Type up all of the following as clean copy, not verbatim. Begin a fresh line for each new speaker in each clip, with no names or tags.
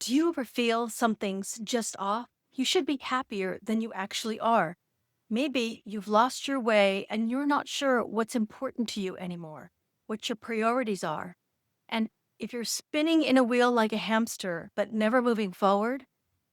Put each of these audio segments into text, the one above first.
Do you ever feel something's just off? You should be happier than you actually are. Maybe you've lost your way and you're not sure what's important to you anymore, what your priorities are. And if you're spinning in a wheel like a hamster but never moving forward,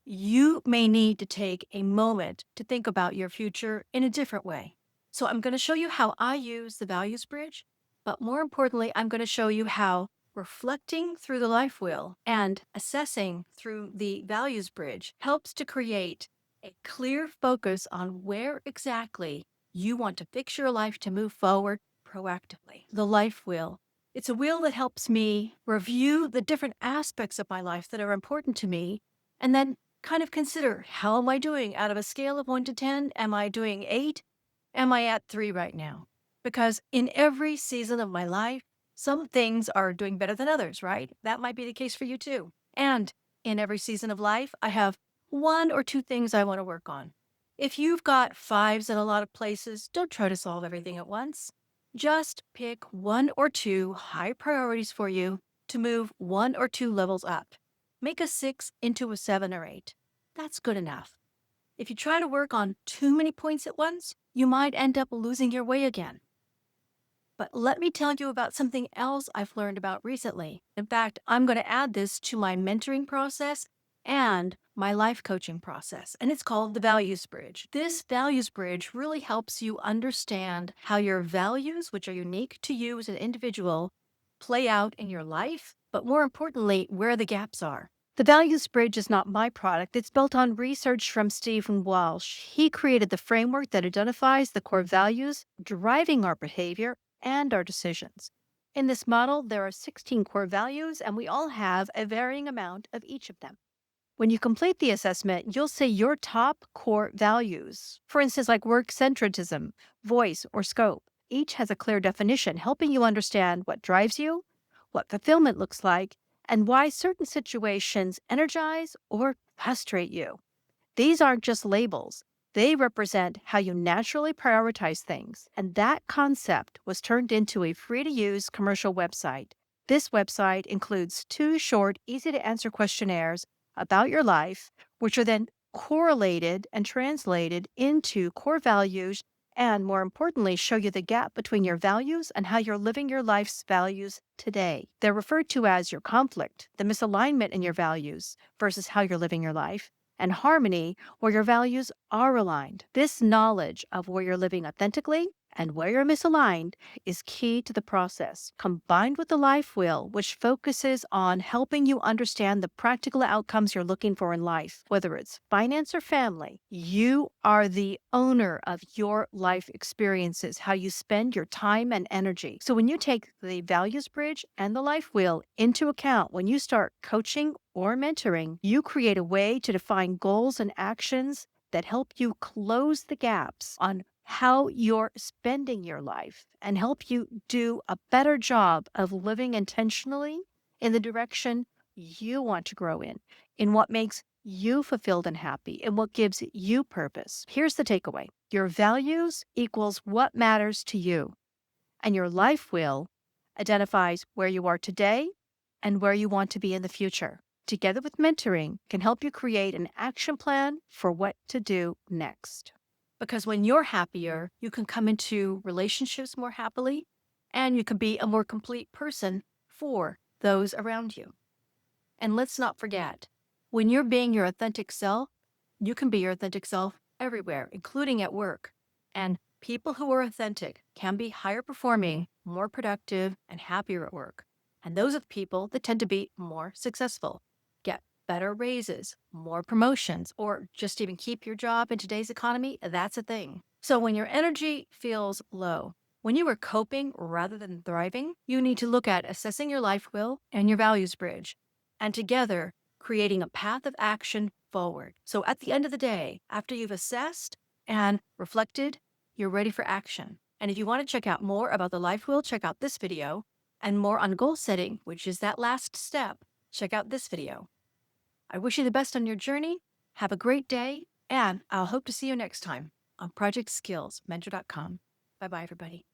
you may need to take a moment to think about your future in a different way. So, I'm going to show you how I use the values bridge, but more importantly, I'm going to show you how reflecting through the life wheel and assessing through the values bridge helps to create a clear focus on where exactly you want to fix your life to move forward proactively. The life wheel. It's a wheel that helps me review the different aspects of my life that are important to me and then kind of consider, how am I doing out of a scale of 1 to 10? Am I doing 8? Am I at 3 right now? Because in every season of my life, some things are doing better than others, right? That might be the case for you too. And in every season of life, I have 1 or 2 things I want to work on. If you've got 5s in a lot of places, don't try to solve everything at once. Just pick 1 or 2 high priorities for you to move 1 or 2 levels up. Make a 6 into a 7 or 8. That's good enough. If you try to work on too many points at once, you might end up losing your way again. But let me tell you about something else I've learned about recently. In fact, I'm going to add this to my mentoring process and my life coaching process, and it's called the Values Bridge. This Values Bridge really helps you understand how your values, which are unique to you as an individual, play out in your life, but more importantly, where the gaps are. The Values Bridge is not my product. It's built on research from Stephen Walsh. He created the framework that identifies the core values driving our behavior and our decisions. In this model, there are 16 core values, and we all have a varying amount of each of them. When you complete the assessment, you'll see your top core values. For instance, like work centeredism, voice, or scope. Each has a clear definition, helping you understand what drives you, what fulfillment looks like, and why certain situations energize or frustrate you. These aren't just labels. They represent how you naturally prioritize things. And that concept was turned into a free to use commercial website. This website includes 2 short, easy to answer questionnaires about your life, which are then correlated and translated into core values and, more importantly, show you the gap between your values and how you're living your life's values today. They're referred to as your conflict, the misalignment in your values versus how you're living your life, and harmony, where your values are aligned. This knowledge of where you're living authentically and where you're misaligned is key to the process, combined with the life wheel, which focuses on helping you understand the practical outcomes you're looking for in life, whether it's finance or family. You are the owner of your life experiences, how you spend your time and energy. So when you take the values bridge and the life wheel into account, when you start coaching or mentoring, you create a way to define goals and actions that help you close the gaps on how you're spending your life and help you do a better job of living intentionally in the direction you want to grow in what makes you fulfilled and happy, and what gives you purpose. Here's the takeaway. Your values equals what matters to you, and your life wheel identifies where you are today and where you want to be in the future. Together with mentoring, can help you create an action plan for what to do next. Because when you're happier, you can come into relationships more happily, and you can be a more complete person for those around you. And let's not forget, when you're being your authentic self, you can be your authentic self everywhere, including at work. And people who are authentic can be higher performing, more productive, and happier at work. And those are the people that tend to be more successful, get better raises, more promotions, or just even keep your job in today's economy. That's a thing. So when your energy feels low, when you are coping rather than thriving, you need to look at assessing your life wheel and your values bridge, and together creating a path of action forward. So at the end of the day, after you've assessed and reflected, you're ready for action. And if you want to check out more about the life wheel, check out this video, and more on goal setting, which is that last step, check out this video. I wish you the best on your journey. Have a great day, and I'll hope to see you next time on projectskillsmentor.com. Bye-bye, everybody.